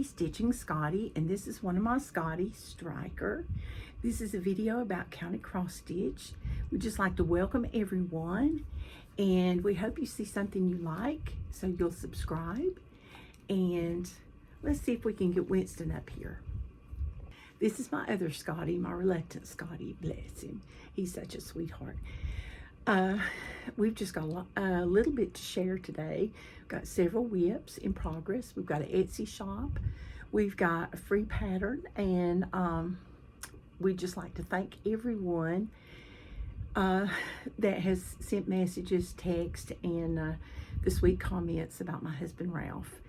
Stitching Scotty, and this is one of my Scotty Striker. This is a video about counting cross stitch. We'd just like to welcome everyone, and we hope you see something you like, so you'll subscribe. And let's see if we can get Winston up here. This is my other Scotty, my reluctant Scotty, bless him. He's such a sweetheart. We've just got a little bit to share today. We've got several whips in progress. We've got an Etsy shop. We've got a free pattern, and we'd just like to thank everyone that has sent messages, text, and the sweet comments about my husband, Ralph.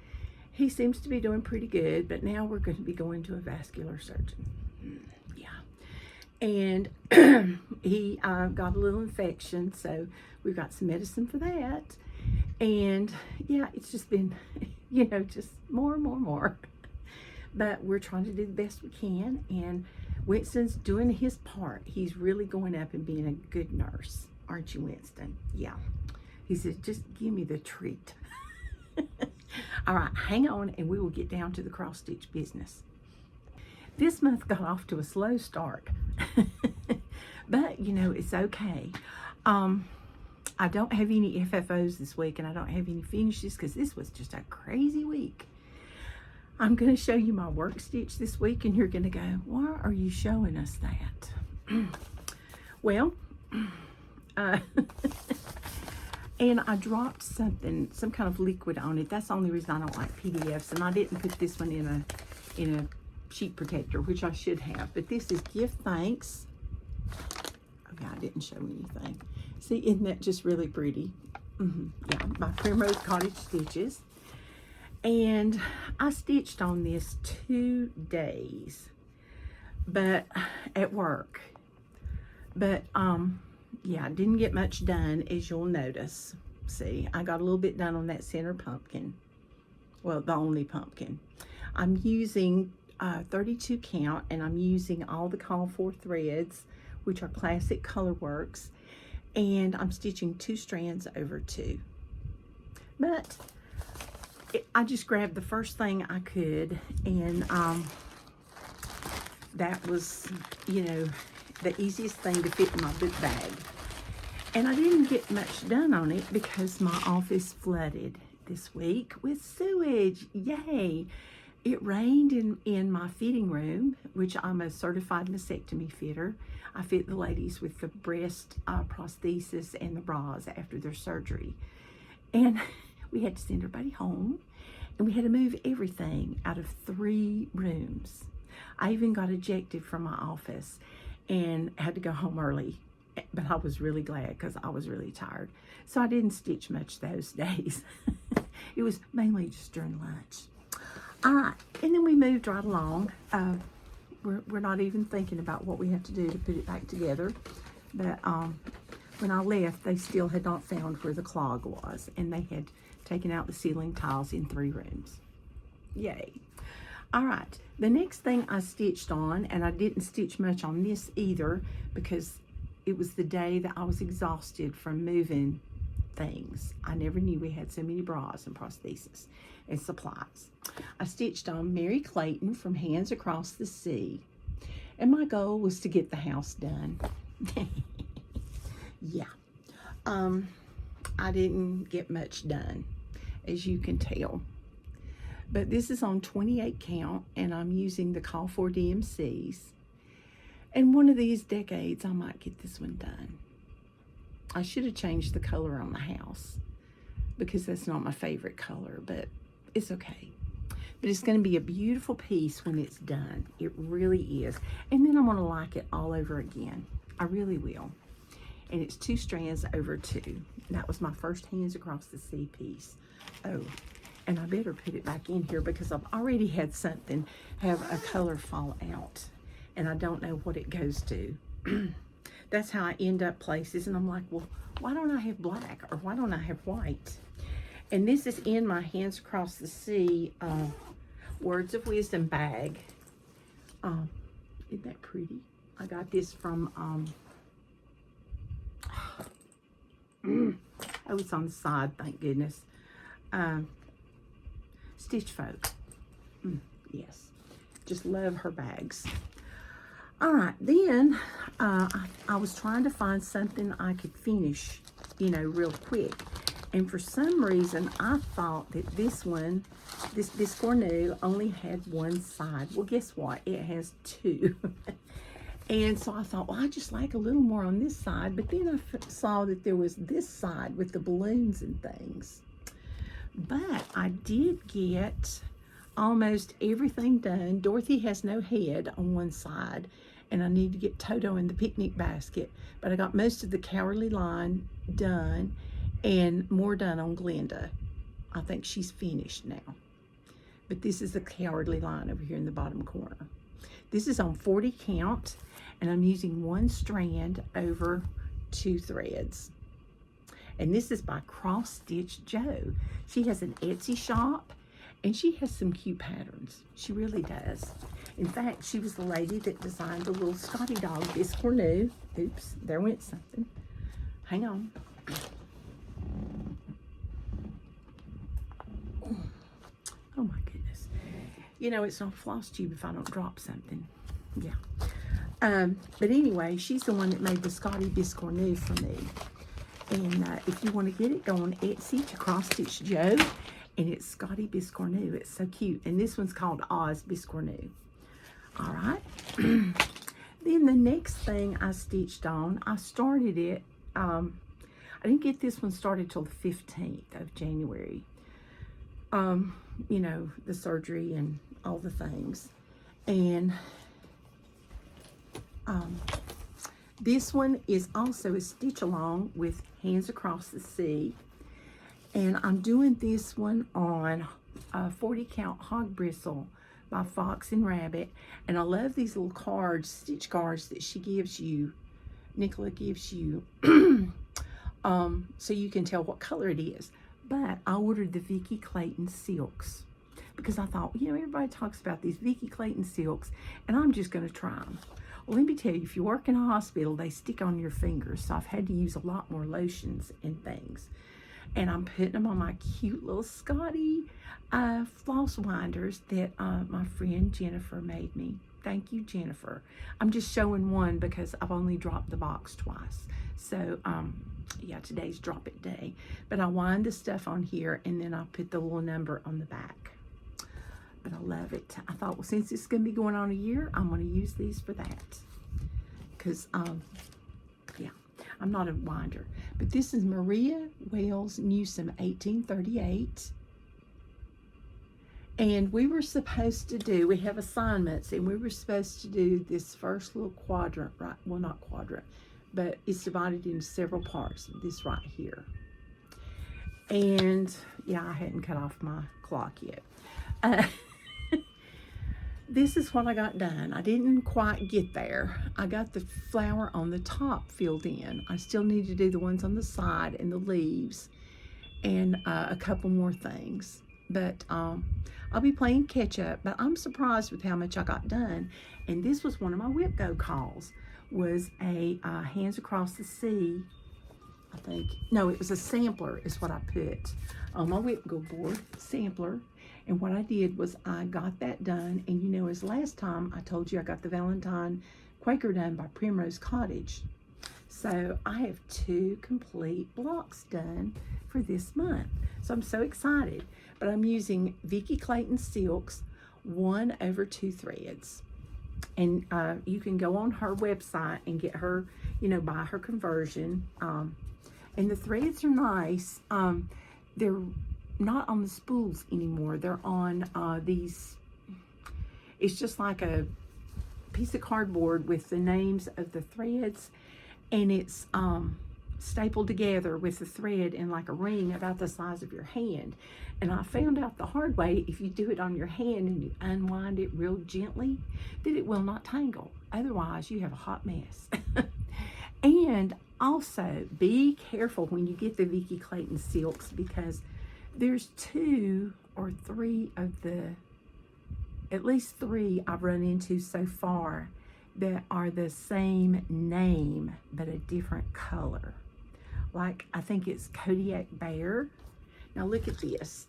He seems to be doing pretty good, but now we're going to be going to a vascular surgeon. And he got a little infection, so we've got some medicine for that. And yeah, it's just been, you know, just more and more. But we're trying to do the best we can, and Winston's doing his part. He's really going up and being a good nurse, aren't you, Winston? Yeah. He said, just give me the treat. All right, hang on, and we will get down to the cross stitch business. This month got off to a slow start, but you know, it's okay. I don't have any FFOs this week, and I don't have any finishes because this was just a crazy week. I'm going to show you my work stitch this week, and you're going to go, why are you showing us that? Well, and I dropped something, some kind of liquid on it. That's the only reason I don't like PDFs, and I didn't put this one in a sheet protector, which I should have. But this is Gift Thanks. Okay, I didn't show anything. See, isn't that just really pretty? Yeah, by Primrose Cottage Stitches. And I stitched on this 2 days, but at work. But yeah, I didn't get much done, as you'll notice. See, I got a little bit done on that center pumpkin. Well, the only pumpkin. I'm using 32 count, and I'm using all the call for threads, which are Classic Colorworks, and I'm stitching 2 strands over 2. But I just grabbed the first thing I could, and that was, you know, the easiest thing to fit in my book bag. And I didn't get much done on it because my office flooded this week with sewage. Yay! It rained in my fitting room, which I'm a certified mastectomy fitter. I fit the ladies with the breast prosthesis and the bras after their surgery. And we had to send everybody home, and we had to move everything out of 3 rooms. I even got ejected from my office and had to go home early, but I was really glad because I was really tired. So I didn't stitch much those days. It was mainly just during lunch. All right, and then we moved right along. We're not even thinking about what we have to do to put it back together. But when I left, they still had not found where the clog was, and they had taken out the ceiling tiles in 3 rooms. Yay. All right, the next thing I stitched on, and I didn't stitch much on this either because it was the day that I was exhausted from moving things. I never knew we had so many bras and prosthesis and supplies. I stitched on Mary Clayton from Hands Across the Sea, and my goal was to get the house done. Yeah, I didn't get much done, as you can tell. But this is on 28 count, and I'm using the Call for DMCs. And one of these decades, I might get this one done. I should have changed the color on the house because that's not my favorite color, but it's okay. But it's going to be a beautiful piece when it's done. It really is. And then I'm going to like it all over again. I really will. And it's 2 strands over 2. That was my first Hands Across the Sea piece. Oh, and I better put it back in here because I've already had something have a color fall out, and I don't know what it goes to. That's how I end up places, and I'm like, well, why don't I have black, or why don't I have white? And this is in my Hands Across the Sea Words of Wisdom bag. Isn't that pretty? I got this from, oh, it's on the side, thank goodness. Stitch Folk. Yes, just love her bags. All right, then I was trying to find something I could finish, you know, real quick. And for some reason, I thought that this one, this Biscornu, only had one side. Well, guess what? It has two. And so I thought, well, I just like a little more on this side. But then I saw that there was this side with the balloons and things. But I did get almost everything done. Dorothy has no head on one side, and I need to get Toto in the picnic basket. But I got most of the Cowardly Lion done and more done on Glenda. I think she's finished now. But this is the Cowardly Lion over here in the bottom corner. This is on 40 count, and I'm using one strand over 2 threads. And this is by Cross Stitch Joe. She has an Etsy shop, and she has some cute patterns. She really does. In fact, she was the lady that designed the little Scotty dog, Biscornu. Oops, there went something. Hang on. Oh my goodness. You know, it's not a floss tube if I don't drop something. Yeah. But anyway, she's the one that made the Scotty Biscornu for me. And if you want to get it, go on Etsy to Cross Stitch Joe. And it's Scotty Biscornu. It's so cute. And this one's called Oz Biscornu. All right. Then the next thing I stitched on, I started it. I didn't get this one started till the 15th of January. You know, the surgery and all the things. And this one is also a stitch along with Hands Across the Sea. And I'm doing this one on 40 count hog bristle by Fox and Rabbit. And I love these little cards, stitch cards that she gives you, Nicola gives you, so you can tell what color it is. But I ordered the Vicki Clayton silks because I thought, you know, everybody talks about these Vicki Clayton silks, and I'm just going to try them. Well, let me tell you, if you work in a hospital, they stick on your fingers, so I've had to use a lot more lotions and things. And I'm putting them on my cute little Scotty floss winders that my friend Jennifer made me. Thank you, Jennifer. I'm just showing one because I've only dropped the box twice. So, yeah, today's drop it day. But I wind the stuff on here, and then I'll put the little number on the back. But I love it. I thought, well, since it's going to be going on a year, I'm going to use these for that. Because, yeah, I'm not a winder. But this is Maria Wales Newsome, 1838. And we were supposed to do, we have assignments, and we were supposed to do this first little quadrant, right? Well, not quadrant, but it's divided into several parts, this right here. And, yeah, I hadn't cut off my clock yet. This is what I got done. I didn't quite get there. I got the flower on the top filled in. I still need to do the ones on the side and the leaves and a couple more things. But I'll be playing catch up, but I'm surprised with how much I got done. And this was one of my Whipgo calls, was a Hands Across the Sea, I think. No, it was a sampler is what I put on my Whipgo board, sampler. And what I did was I got that done. And you know, as last time I told you I got the Valentine Quaker done by Primrose Cottage. So I have 2 complete blocks done for this month. So I'm so excited. But I'm using Vicki Clayton silks 1 over 2 threads. And you can go on her website and get her, you know, buy her conversion. And the threads are nice. They're not on the spools anymore. They're on these, it's just like a piece of cardboard with the names of the threads, and it's stapled together with the thread in like a ring about the size of your hand. And I found out the hard way, if you do it on your hand and you unwind it real gently, that it will not tangle. Otherwise, you have a hot mess. And also, be careful when you get the Vicki Clayton silks, because there's 2 or 3 of the, at least 3 I've run into so far that are the same name but a different color. Like, I think it's Kodiak Bear. Now look at this.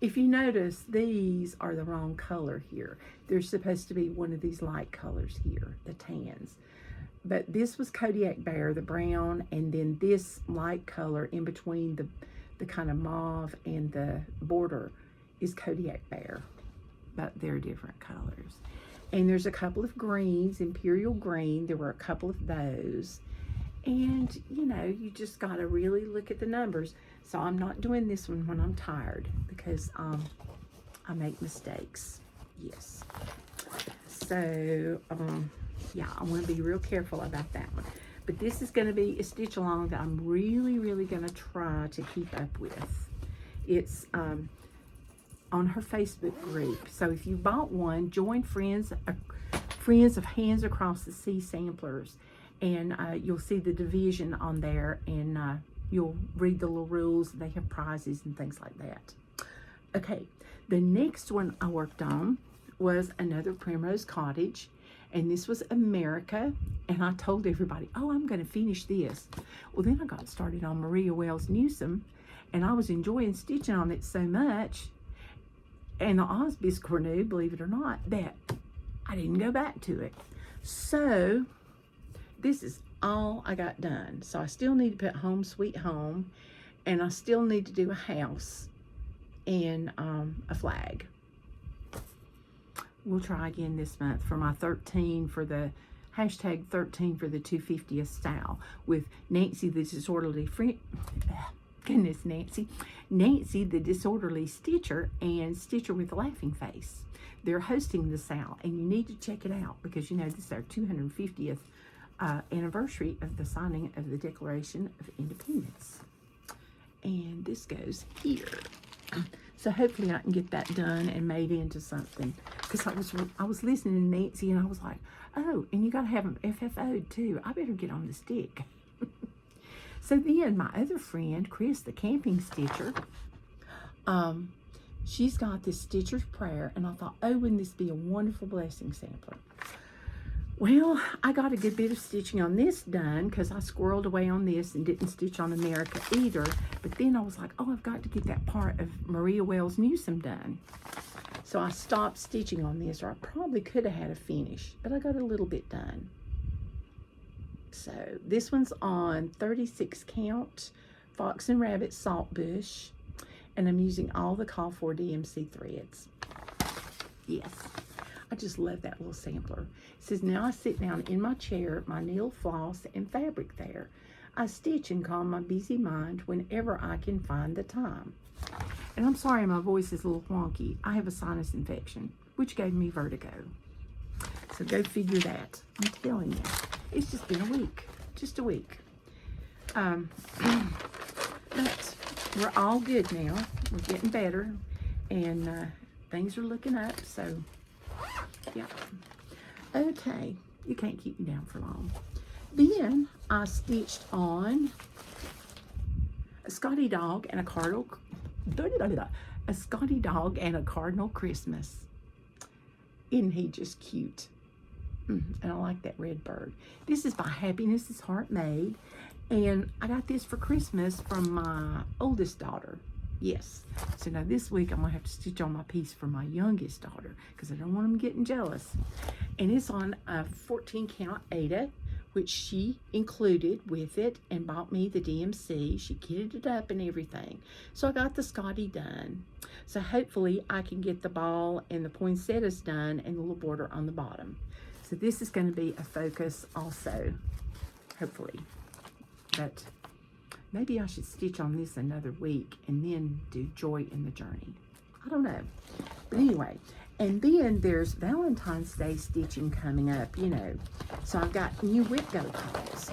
If you notice, these are the wrong color here. They're supposed to be one of these light colors here, the tans. But this was Kodiak Bear, the brown, and then this light color in between the kind of mauve and the border is Kodiak Bear. But they're different colors. And there's a couple of greens, Imperial Green. There were a couple of those. And, you know, you just got to really look at the numbers. So I'm not doing this one when I'm tired because I make mistakes. Yes. So, yeah, I want to be real careful about that one. But this is going to be a stitch along that I'm really, really going to try to keep up with. It's on her Facebook group. So if you bought one, join Friends of Hands Across the Sea Samplers. And you'll see the division on there, and you'll read the little rules. They have prizes and things like that. Okay, the next one I worked on was another Primrose Cottage, and this was America. And I told everybody, oh, I'm going to finish this. Well, then I got started on Wales Newsome, and I was enjoying stitching on it so much, and the Biscornu, believe it or not, that I didn't go back to it. So this is all I got done. So I still need to put Home Sweet Home, and I still need to do a house and a flag. We'll try again this month for my 13 for the hashtag 13 for the 250th style with Nancy the Disorderly Friend. Goodness, Nancy the Disorderly Stitcher and Stitcher with a Laughing Face. They're hosting the sale, and you need to check it out because, you know, this is our 250th anniversary of the signing of the Declaration of Independence. And this goes here. So hopefully I can get that done and made into something. Because I was listening to Nancy, and I was like, oh, and you got to have them FFO'd too. I better get on the stick. So then my other friend, Chris, the Camping Stitcher, she's got this Stitcher's Prayer, and I thought, oh, wouldn't this be a wonderful blessing sampler? Well, I got a good bit of stitching on this done because I squirreled away on this and didn't stitch on America either. But then I was like, oh, I've got to get that part of Wales Newsome done. So I stopped stitching on this, or I probably could have had a finish, but I got a little bit done. So this one's on 36 count Fox and Rabbit Saltbush, and I'm using all the Call for DMC threads. Yes. I just love that little sampler. It says, now I sit down in my chair, my needle, floss, and fabric there. I stitch and calm my busy mind whenever I can find the time. And I'm sorry my voice is a little wonky. I have a sinus infection, which gave me vertigo. So go figure that. I'm telling you. It's just been a week. Just a week. But we're all good now. We're getting better. And things are looking up. So yeah. Okay. You can't keep me down for long. Then I stitched on a Scotty dog and a cardinal. A Scotty dog and a cardinal Christmas. Isn't he just cute? And I like that red bird. This is by Happiness is Heartmade. And I got this for Christmas from my oldest daughter. Yes. So now this week I'm going to have to stitch on my piece for my youngest daughter because I don't want them getting jealous. And it's on a 14 count Ada, which she included with it and bought me the DMC. She kitted it up and everything. So I got the Scotty done. So hopefully I can get the ball and the poinsettias done and the little border on the bottom. So this is going to be a focus also, hopefully. But maybe I should stitch on this another week and then do Joy in the Journey. I don't know. But anyway, and then there's Valentine's Day stitching coming up, you know. So I've got new Whipgo calls.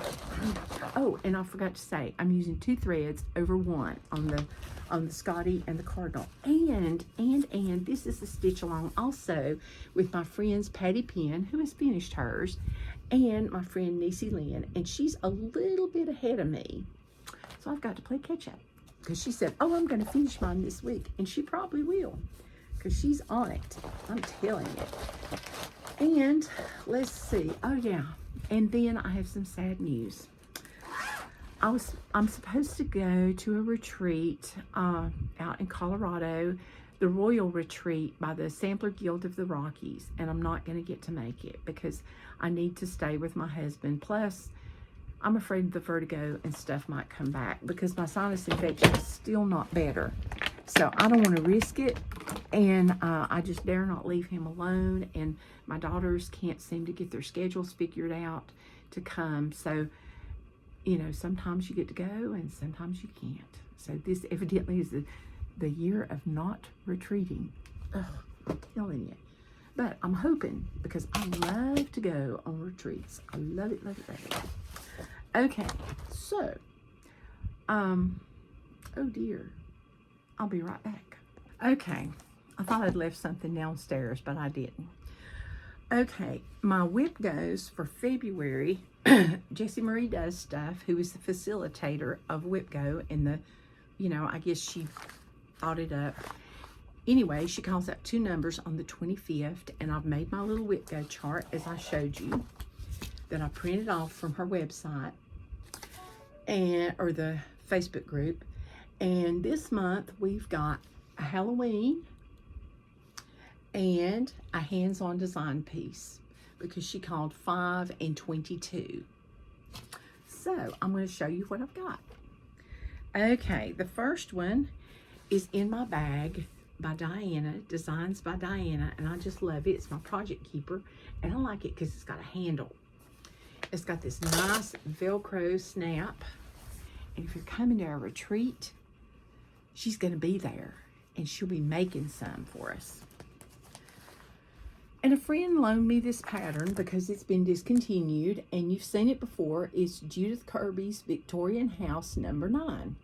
Oh, and I forgot to say, I'm using 2 threads over 1 on the Scotty and the Cardinal. And this is a stitch along also with my friend's Patty Penn, who has finished hers, and my friend Niecy Lynn, and she's a little bit ahead of me. So I've got to play catch up because she said, oh, I'm going to finish mine this week, and she probably will because she's on it. I'm telling you. And let's see. Oh, yeah. And then I have some sad news. I'm supposed to go to a retreat out in Colorado the Royal Retreat by the Sampler Guild of the Rockies, and I'm not going to get to make it because I need to stay with my husband. Plus, I'm afraid the vertigo and stuff might come back because my sinus infection is still not better. So I don't want to risk it, and I just dare not leave him alone, and my daughters can't seem to get their schedules figured out to come. So, you know, sometimes you get to go and sometimes you can't. So this evidently is the year of not retreating. Ugh, I'm telling you. But I'm hoping, because I love to go on retreats. I love it, love it, love it. Okay, so, oh dear. I'll be right back. Okay, I thought I'd left something downstairs, but I didn't. Okay, my Whipgos for February, Jessie Marie does stuff, who is the facilitator of Whipgo, and the, you know, I guess she thought it up. Anyway, she calls out 2 numbers on the 25th, and I've made my little Whipgo chart, as I showed you, that I printed off from her website, and or the Facebook group. And this month, we've got a Halloween and a hands-on design piece, because she called 5 and 22. So I'm going to show you what I've got. Okay, the first one is in my bag by Diana, Designs by Diana, and I just love it. It's my project keeper, and I like it because it's got a handle. It's got this nice Velcro snap, and if you're coming to a retreat, she's going to be there, and she'll be making some for us. And a friend loaned me this pattern because it's been discontinued, and you've seen it before. It's Judith Kirby's Victorian House number 9.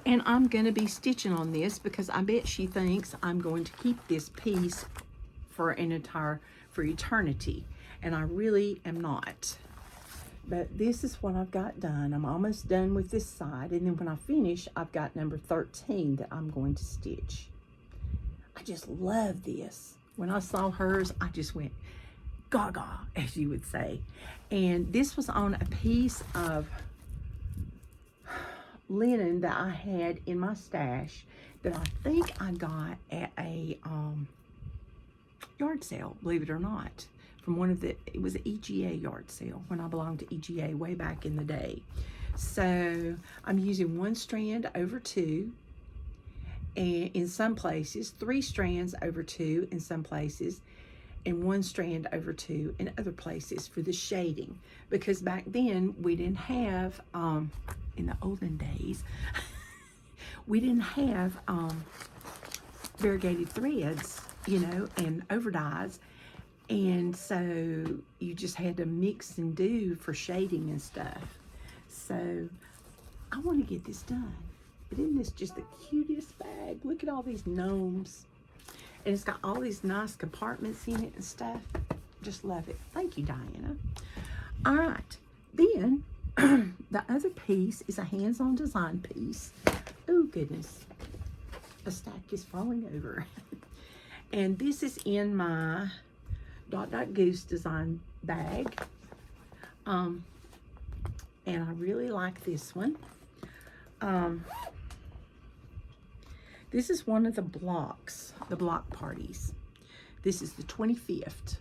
And I'm going to be stitching on this because I bet she thinks I'm going to keep this piece for eternity, and I really am not. But this is what I've got done. I'm almost done with this side, and then when I finish, I've got number 13 that I'm going to stitch. I just love this. When I saw hers, I just went gaga, as you would say. And this was on a piece of linen that I had in my stash that I think I got at a yard sale, believe it or not. From one of the, it was an EGA yard sale when I belonged to EGA way back in the day. So I'm using 1 strand over 2, and in some places 3 strands over 2 in some places, and 1 strand over 2 in other places for the shading, because back then we didn't have in the olden days we didn't have variegated threads, you know, and overdyes. And so you just had to mix and do for shading and stuff. So I want to get this done. But isn't this just the cutest bag? Look at all these gnomes. And it's got all these nice compartments in it and stuff. Just love it. Thank you, Diana. All right. Then the other piece is a hands-on design piece. Oh, goodness. A stack is falling over. And this is in my Goose design bag, and I really like this one. This is one of the blocks, the block parties. This is the 25th,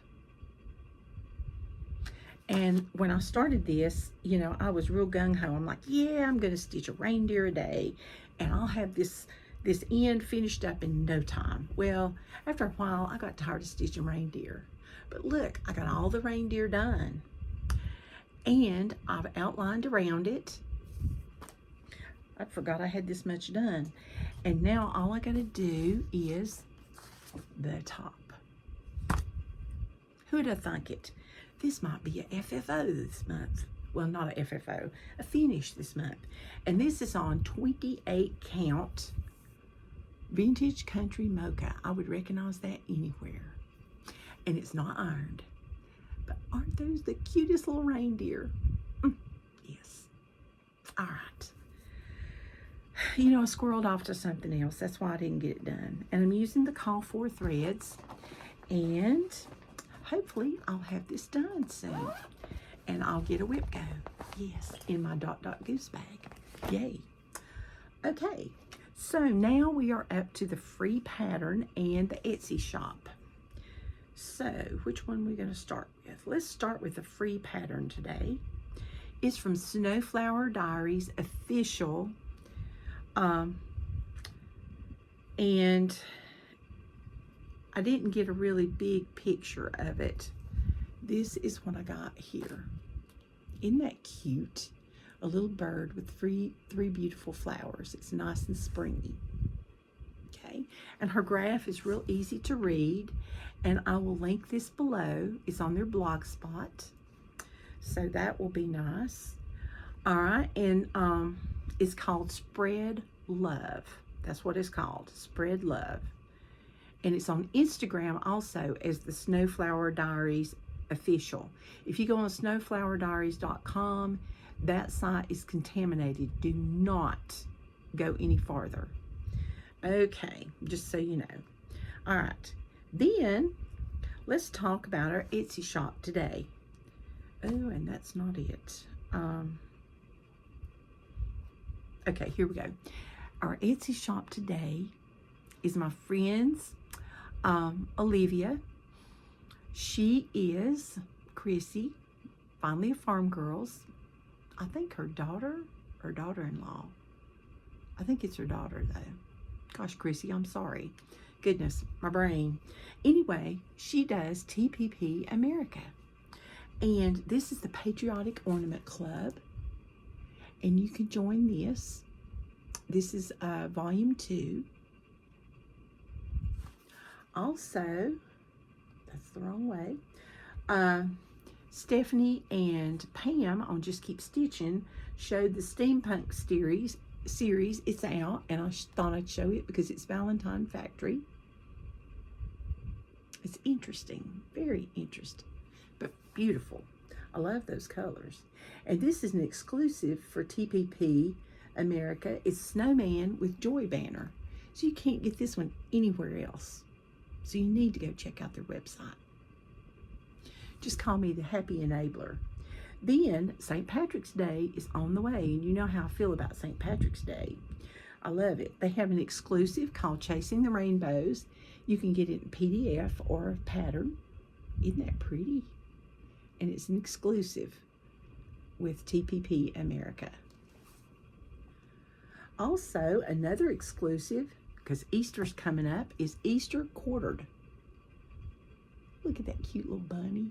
and when I started this, you know, I was real gung-ho. I'm like, yeah, I'm gonna stitch a reindeer a day, and I'll have this end finished up in no time. Well, after a while, I got tired of stitching reindeer. But look, I got all the reindeer done, and I've outlined around it. I forgot I had this much done. And now all I gotta do is the top. Who'd have thunk it? This might be a FFO this month. Well, not a FFO, a finish this month. And this is on 28 count vintage country mocha. I would recognize that anywhere. And it's not ironed. But aren't those the cutest little reindeer? Yes. All right. You know, I squirreled off to something else. That's why I didn't get it done. And I'm using the Call 4 threads. And hopefully I'll have this done soon. And I'll get a Whipgo. Yes, in my Goose bag. Yay. Okay. So now we are up to the free pattern and the Etsy shop. So which one are we going to start with? Let's start with the free pattern today. It's from Snowflower Diaries official. And I didn't get a really big picture of it. This is what I got here. Isn't that cute? A little bird with three beautiful flowers. It's nice and springy. Okay, and her graph is real easy to read, and I will link this below. It's on their blog spot, so that will be nice. All right, and it's called Spread Love. That's what it's called, Spread Love. And it's on Instagram also as the Snowflower Diaries official. If you go on snowflowerdiaries.com, that site is contaminated. Do not go any farther. Okay, just so you know. All right, then let's talk about our Etsy shop today. Oh, and that's not it. Okay, here we go. Our Etsy shop today is my friend's Olivia. She is Chrissy, finally a farm girls. I think her daughter or daughter-in-law. I think it's her daughter though. Gosh, Chrissy, I'm sorry. Goodness, my brain. Anyway, she does TPP America. And this is the Patriotic Ornament Club. And you can join this. This is volume 2. Also, that's the wrong way. Stephanie and Pam on Just Keep Stitching showed the steampunk series. It's out, and I thought I'd show it because it's Valentine Factory. It's interesting, very interesting, but beautiful. I love those colors. And this is an exclusive for TPP America. It's Snowman with Joy banner. So you can't get this one anywhere else. So you need to go check out their website. Just call me the happy enabler. Then St. Patrick's Day is on the way, and you know how I feel about St. Patrick's Day. I love it. They have an exclusive called Chasing the Rainbows. You can get it in PDF or a pattern. Isn't that pretty? And it's an exclusive with TPP America. Also, another exclusive, because Easter's coming up, is Easter Quartered. Look at that cute little bunny.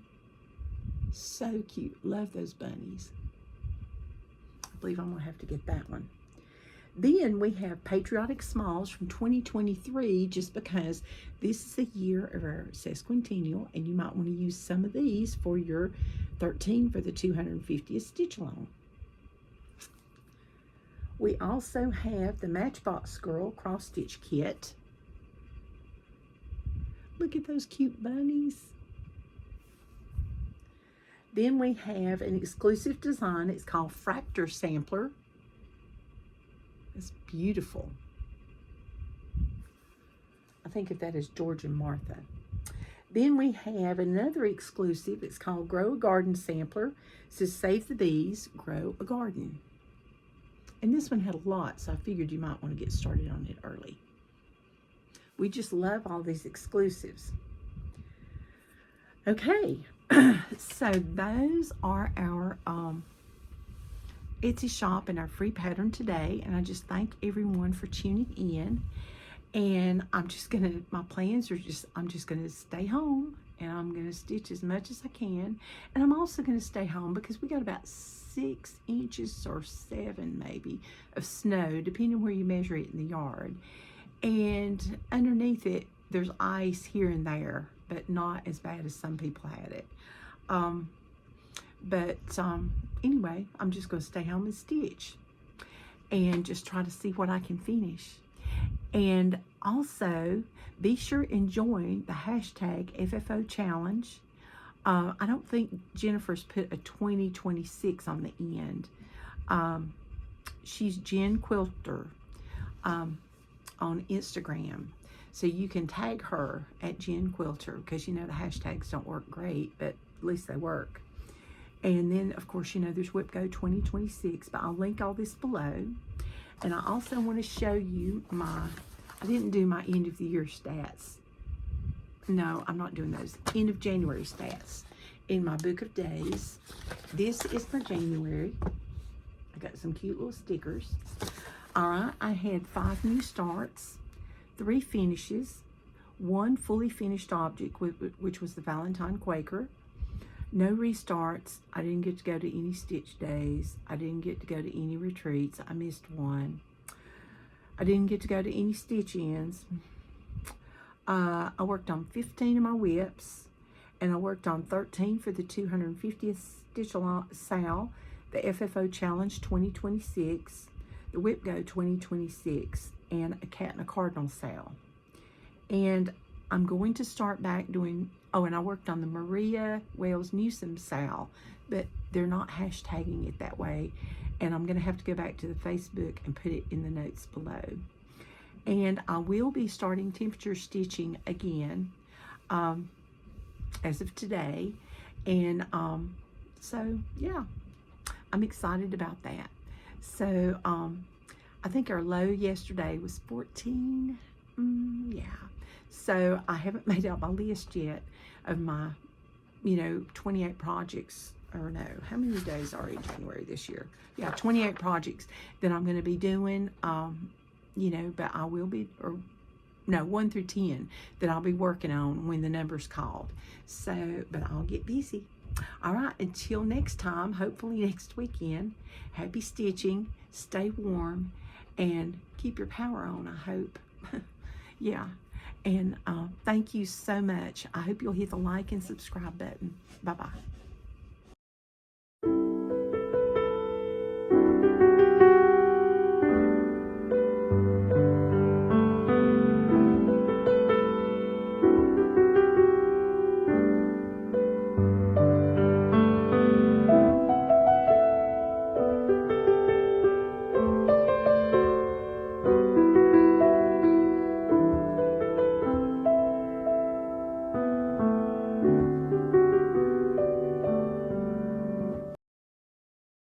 So cute. Love those bunnies. I believe I'm going to have to get that one. Then we have Patriotic Smalls from 2023, just because this is the year of our sesquicentennial, and you might want to use some of these for your 13 for the 250th stitch along. We also have the Matchbox Girl cross stitch kit. Look at those cute bunnies. Then we have an exclusive design. It's called Fractor Sampler. It's beautiful. I think of that as George and Martha. Then we have another exclusive. It's called Grow a Garden Sampler. It says Save the Bees, Grow a Garden. And this one had a lot, so I figured you might want to get started on it early. We just love all these exclusives. Okay, so those are our Etsy shop and our free pattern today. And I just thank everyone for tuning in. And I'm just gonna, my plans are just, I'm just gonna stay home and I'm gonna stitch as much as I can. And I'm also gonna stay home because we got about 6 inches or 7 maybe of snow, depending where you measure it in the yard. And underneath it, there's ice here and there, but not as bad as some people had it. Anyway, I'm just going to stay home and stitch and just try to see what I can finish. And also, be sure and join the hashtag FFO challenge. I don't think Jennifer's put a 2026 on the end. She's Jen Quilter on Instagram. So you can tag her at Jen Quilter, because you know the hashtags don't work great, but at least they work. And then, of course, you know there's Whipgo 2026, but I'll link all this below. And I also want to show you I didn't do my end of the year stats. No, I'm not doing those. End of January stats in my book of days. This is for January. I got some cute little stickers. All right, I had 5 new starts, 3 finishes, 1 fully finished object, which was the Valentine Quaker. No restarts. I didn't get to go to any stitch days. I didn't get to go to any retreats. I missed 1. I didn't get to go to any stitch ins. I worked on 15 of my whips, and I worked on 13 for the 250th Stitch Sale, the FFO Challenge 2026, the Whipgo 2026, and a Cat and a Cardinal sale. And I'm going to start back doing, oh, and I worked on the Maria Wales Newsome sale, but they're not hashtagging it that way. And I'm going to have to go back to the Facebook and put it in the notes below. And I will be starting temperature stitching again as of today. And so, yeah, I'm excited about that. So I think our low yesterday was 14. Yeah. So I haven't made out my list yet of my, 28 projects. Or no, how many days are in January this year? Yeah, 28 projects that I'm going to be doing, but I will be, 1 through 10 that I'll be working on when the number's called. So, but I'll get busy. All right, until next time, hopefully next weekend, happy stitching, stay warm, and keep your power on, I hope. Yeah, and thank you so much. I hope you'll hit the like and subscribe button. Bye-bye.